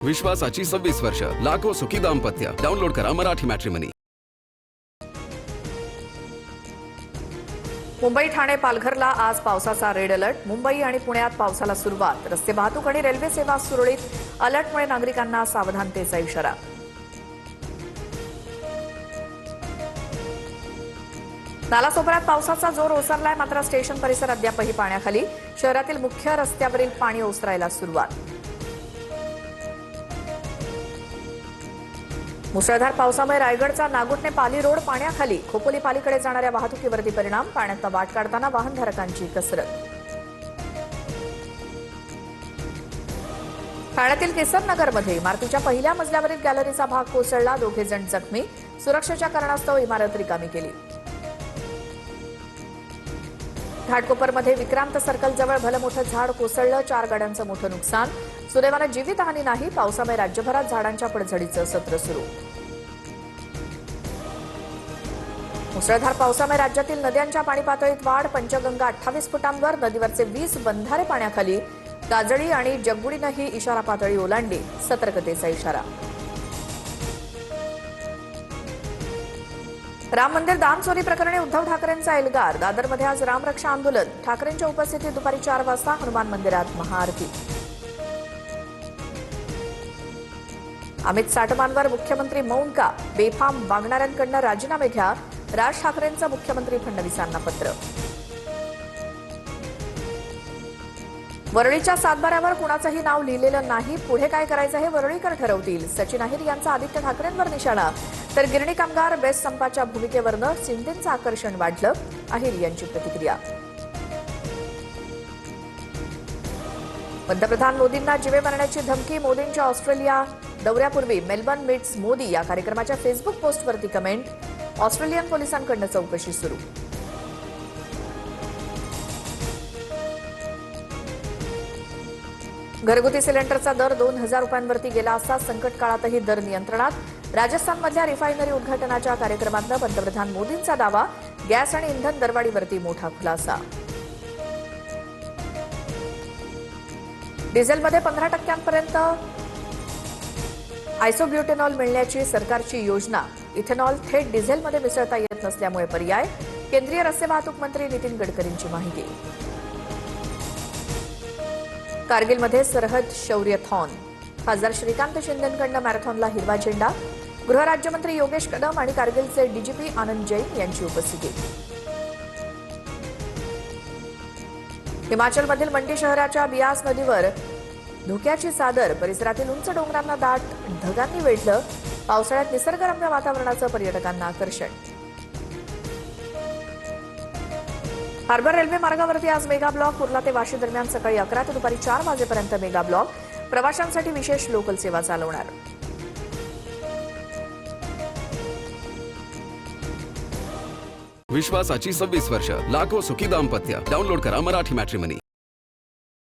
विश्वासाची 26 वर्ष, लाखो सुखी दाम्पत्य. डाउनलोड करा मराठी मॅट्रिमनी. मुंबई, ठाणे, पालघरला आज पावसाचा रेड अलर्ट. मुंबई आणि पुण्यात पावसाला सुरुवात. रस्ते वाहतूक आणि रेल्वे सेवा सुरळीत. अलर्टमुळे नागरिकांना सावधानतेचा इशारा. नालासोपाऱ्यात पावसाचा जोर ओसरलाय, मात्र स्टेशन परिसर अद्यापही पाण्याखाली. शहरातील मुख्य रस्त्यावरील पाणी ओसरायला सुरुवात. मुसळधार पावसामुळे रायगडचा नागुटणे पाली रोड पाण्याखाली. खोपोली पालीकडे जाणाऱ्या वाहतुकीवरती परिणाम. पाण्यातनं वाट काढताना वाहनधारकांची कसरत. ठाण्यातील केसरनगरमध्ये इमारतीच्या पहिल्या मजल्यावरील गॅलरीचा भाग कोसळला. 2 जण जखमी. सुरक्षेच्या कारणास्तव इमारत रिकामी केली. घाटकोपरमध्ये विक्रांत सर्कल जवळ भलं मोठं झाड कोसळलं. 4 गाड्यांचं मोठं नुकसान. सुदैवानं जीवितहानी नाही. पावसामुळे राज्यभरात झाडांच्या पडझडीचं सत्र सुरू. मुसळधार पावसामुळे राज्यातील नद्यांच्या पाणी पातळीत वाढ. पंचगंगा 28 फुटांवर. नदीवरचे 20 बंधारे पाण्याखाली. काजळी आणि जगबुडीनंही इशारा पातळी ओलांडली. सतर्कतेचा इशारा. राम मंदिर दान चोरी प्रकरणी उद्धव ठाकरेंचा एल्गार. दादरमध्ये आज रामरक्षा आंदोलन. ठाकरेंच्या उपस्थितीत दुपारी 4 वाजता हनुमान मंदिरात महाआरती. अमित साटमांवर मुख्यमंत्री मौन का? बेफाम वागणाऱ्यांकडनं राजीनामे घ्या. राज ठाकरेंचं मुख्यमंत्री फडणवीसांना पत्र. वरळीच्या सातबाऱ्यावर कुणाचंही नाव लिहिलेलं नाही. पुढे काय करायचं हे वरळीकर ठरवतील. सचिन अहिर यांचा आदित्य ठाकरेंवर निशाणा. तर गिरणी कामगार बेस्ट संपाच्या भूमिकेवरनं शिंदेंचं आकर्षण वाढलं. अहिर यांची प्रतिक्रिया. पंतप्रधान मोदींना जीवे मारण्याची धमकी. मोदींच्या ऑस्ट्रेलिया दौऱ्यापूर्वी मेलबर्न मीट्स मोदी या कार्यक्रमाच्या फेसबुक पोस्टवरती कमेंट. ऑस्ट्रेलियन पोलिसांकडून चौकशी सुरू. घरगुती सिलेंडरचा दर 2000 रुपयांवरती गेला असता संकट काळातही दर नियंत्रणात. राजस्थानमधल्या रिफायनरी उद्घाटनाच्या कार्यक्रमातनं पंतप्रधान मोदींचा दावा. गॅस आणि इंधन दरवाढीवरती मोठा खुलासा. डिझेलमध्ये 15% आयसोब्युटेनॉल मिळण्याची सरकारची योजना. इथेनॉल थेट डिझेलमध्ये मिसळता येत नसल्यामुळे पर्याय. केंद्रीय रस्ते वाहतूक मंत्री नितीन गडकरींची माहिती. कारगिलमध्ये सरहद शौर्यथॉन. खासदार श्रीकांत शिंदेंकडनं मॅरेथॉनला हिरवा झेंडा. गृहराज्यमंत्री योगेश कदम आणि कारगिलचे डीजीपी आनंद जैन यांची उपस्थिती. हिमाचलमधील मंडी शहराच्या बियास नदीवर धुक्याची चादर. परिसरातील उंच डोंगरांना दाट ढगांनी वेढलं. पावसाळ्यात निसर्गरम्य वातावरणाचं पर्यटकांना आकर्षण. हार्बर रेल्वे मार्गावरती आज मेगा ब्लॉक. कुर्ला ते वाशी दरम्यान सकाळी 11 ते दुपारी 4 वाजेपर्यंत मेगा ब्लॉक. प्रवाशांसाठी विशेष लोकल सेवा चालवणार. विश्वासाची 26 वर्ष, लाखो सुखी दाम्पत्य. डाउनलोड करा मराठी मॅट्रिमनी.